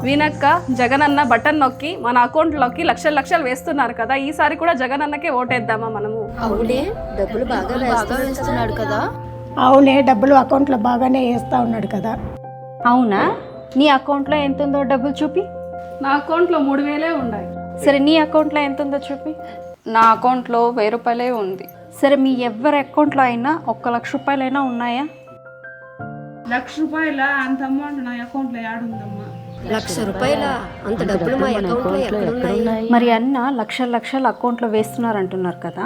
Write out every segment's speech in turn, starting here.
వీనక్క Jagananna button నొక్కి మన అకౌంట్లోకి లక్షలు లక్షలు వేస్తున్నారు కదా, ఈసారి కూడా జగనన్నకే ఓటేద్దామా మనము? అవునే డబ్బులు బాగా వేస్తున్నాడు కదా. అవునే డబ్బులు అకౌంట్లో బాగానే వేస్తూ ఉన్నాడు కదా. అవునా? నీ అకౌంట్లో ఎంత ఉందో డబ్బులు చూపి. నా అకౌంట్లో 3,000 ఉన్నాయి. సరే నీ అకౌంట్లో ఎంత ఉందో చూపి. నా అకౌంట్లో 1000 రూపాయలే ఉంది. సరే మీ ఎవరి అకౌంట్లో అయినా 1,00,000 రూపాయలైనా ఉన్నాయా? 1,00,000 రూపాయల అంత అమౌంట్ నా అకౌంట్లో యాడుందమ్మా? 1,00,000 రూపాయల అంత డబ్బులు మా అకౌంట్లో ఎక్కడున్నాయి? మరి అన్న లక్షల లక్షల అకౌంట్లో వేస్తున్నారు అంటున్నారు కదా,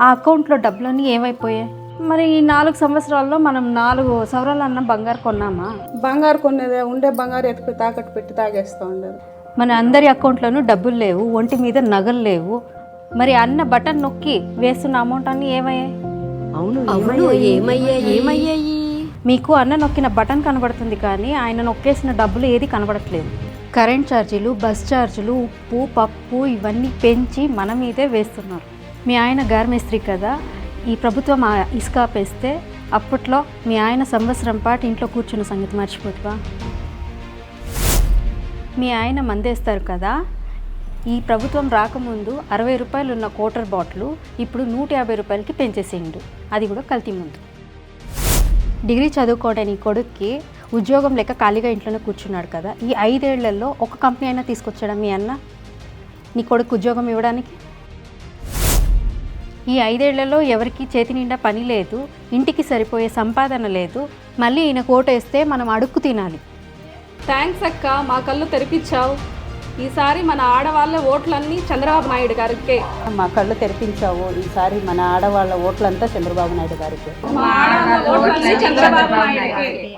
ఆ అకౌంట్లో డబ్బులన్నీ ఏమైపోయాయి? మరి ఈ 4 సంవత్సరాల్లో మనం 4 సవరాల అన్న బంగారు కొన్నామా? బంగారు కొనేదే ఉండే బంగారు ఎత్తుకు తాకట్టు పెట్టి తాగేస్తూ ఉండరు. మన అందరి అకౌంట్లోనూ డబ్బులు లేవు, ఒంటి మీద నగలు లేవు. మరి అన్న బటన్ నొక్కి వేస్తున్న అమౌంట్ అన్నీ ఏమయ్యాయి? అవును ఏమయ్యాయి? మీకు అన్న నొక్కిన బటన్ కనబడుతుంది కానీ ఆయన నొక్కేసిన డబ్బులు ఏది కనబడట్లేదు. కరెంట్ ఛార్జీలు, బస్ ఛార్జీలు, ఉప్పు, పప్పు ఇవన్నీ పెంచి మన మీదే వేస్తున్నారు. మీ ఆయన గార్మేస్త్రి కదా, ఈ ప్రభుత్వం ఇసుక ఆపేస్తే అప్పట్లో మీ ఆయన సంవత్సరం పాటు ఇంట్లో కూర్చున్న సంగతి మర్చిపోతువా? మీ ఆయన మందేస్తారు కదా, ఈ ప్రభుత్వం రాకముందు 60 రూపాయలు ఉన్న క్వార్టర్ బాటిల్ ఇప్పుడు 150 రూపాయలకి పెంచేసేయండు, అది కూడా కల్తీ ముందు. డిగ్రీ చదువుకోవడానికి నీ కొడుక్కి ఉద్యోగం లేక ఖాళీగా ఇంట్లోనే కూర్చున్నాడు కదా, ఈ 5 ఏళ్లలో ఒక కంపెనీ అయినా తీసుకొచ్చాడా మీ అన్న నీ కొడుకు ఉద్యోగం ఇవ్వడానికి? ఈ 5 ఏళ్లలో ఎవరికి చేతి నిండా పని లేదు, ఇంటికి సరిపోయే సంపాదన లేదు, మళ్ళీ ఈయన కోట వేస్తే మనం అడుక్కు తినాలి. థ్యాంక్స్ అక్క, మా కళ్ళు తెరిపించావు. ఈసారి మన ఆడవాళ్ళ ఓట్లన్నీ చంద్రబాబు నాయుడు గారికే. మా కళ్ళు తెరిపించావు. ఈసారి మన ఆడవాళ్ళ ఓట్లంతా చంద్రబాబు నాయుడు గారికి. మా ఆడవాళ్ళ ఓట్లన్నీ చంద్రబాబు నాయుడుకే.